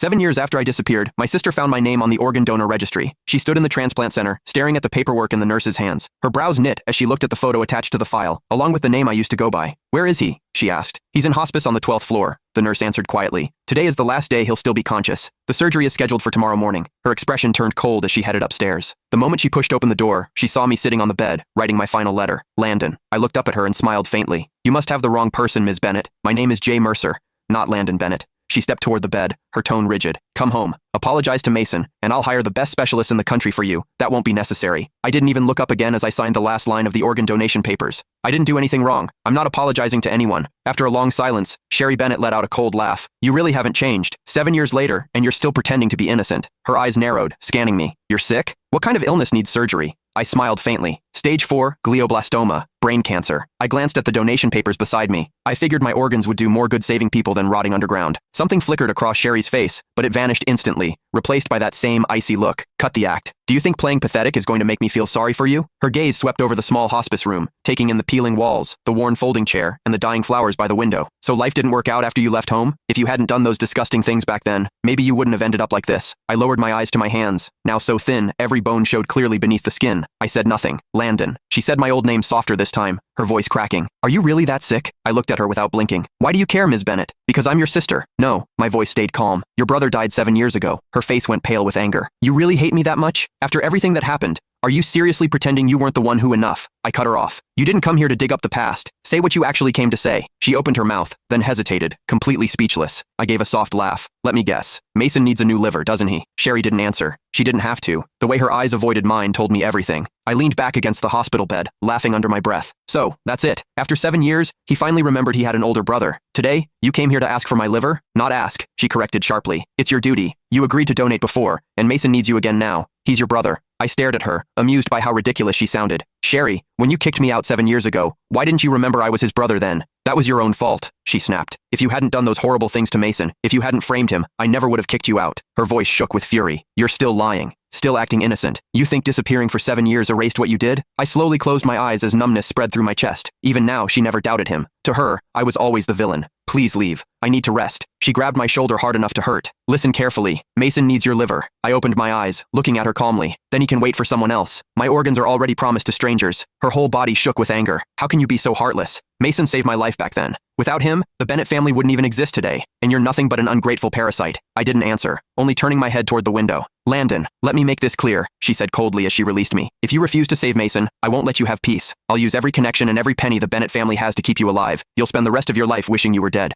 7 years after I disappeared, my sister found my name on the organ donor registry. She stood in the transplant center, staring at the paperwork in the nurse's hands. Her brows knit as she looked at the photo attached to the file, along with the name I used to go by. "Where is he?" she asked. "He's in hospice on the 12th floor," the nurse answered quietly. "Today is the last day he'll still be conscious. The surgery is scheduled for tomorrow morning." Her expression turned cold as she headed upstairs. The moment she pushed open the door, she saw me sitting on the bed, writing my final letter, Landon. I looked up at her and smiled faintly. "You must have the wrong person, Ms. Bennett. My name is Jay Mercer, not Landon Bennett." She stepped toward the bed, her tone rigid. "Come home. Apologize to Mason, and I'll hire the best specialist in the country for you. That won't be necessary." I didn't even look up again as I signed the last line of the organ donation papers. "I didn't do anything wrong. I'm not apologizing to anyone." After a long silence, Sherry Bennett let out a cold laugh. "You really haven't changed. 7 years later, and you're still pretending to be innocent." Her eyes narrowed, scanning me. "You're sick? What kind of illness needs surgery?" I smiled faintly. "Stage 4, glioblastoma, brain cancer." I glanced at the donation papers beside me. I figured my organs would do more good saving people than rotting underground. Something flickered across Sherry's face, but it vanished instantly, replaced by that same icy look. "Cut the act. Do you think playing pathetic is going to make me feel sorry for you?" Her gaze swept over the small hospice room, taking in the peeling walls, the worn folding chair, and the dying flowers by the window. "So life didn't work out after you left home? If you hadn't done those disgusting things back then, maybe you wouldn't have ended up like this." I lowered my eyes to my hands, now so thin, every bone showed clearly beneath the skin. I said nothing. "Landon." She said my old name softer this time, her voice cracking. "Are you really that sick?" I looked at her without blinking. "Why do you care, Ms. Bennett?" "Because I'm your sister." "No." My voice stayed calm. "Your brother died 7 years ago." Her face went pale with anger. "You really hate me that much? After everything that happened? Are you seriously pretending you weren't the one who enough?" I cut her off. "You didn't come here to dig up the past. Say what you actually came to say." She opened her mouth, then hesitated, completely speechless. I gave a soft laugh. "Let me guess. Mason needs a new liver, doesn't he?" Sherry didn't answer. She didn't have to. The way her eyes avoided mine told me everything. I leaned back against the hospital bed, laughing under my breath. "So, that's it. After 7 years, he finally remembered he had an older brother. Today, you came here to ask for my liver?" "Not ask," she corrected sharply. "It's your duty. You agreed to donate before, and Mason needs you again now. He's your brother." I stared at her, amused by how ridiculous she sounded. "Sherry, when you kicked me out 7 years ago, why didn't you remember I was his brother then?" "That was your own fault," she snapped. "If you hadn't done those horrible things to Mason, if you hadn't framed him, I never would have kicked you out." Her voice shook with fury. "You're still lying. Still acting innocent. You think disappearing for 7 years erased what you did?" I slowly closed my eyes as numbness spread through my chest. Even now, she never doubted him. To her, I was always the villain. "Please leave. I need to rest." She grabbed my shoulder hard enough to hurt. "Listen carefully. Mason needs your liver." I opened my eyes, looking at her calmly. "Then he can wait for someone else. My organs are already promised to strangers." Her whole body shook with anger. "How can you be so heartless? Mason saved my life back then. Without him, the Bennett family wouldn't even exist today. And you're nothing but an ungrateful parasite." I didn't answer, only turning my head toward the window. "Landon, let me make this clear," she said coldly as she released me. "If you refuse to save Mason, I won't let you have peace. I'll use every connection and every penny the Bennett family has to keep you alive. You'll spend the rest of your life wishing you were dead."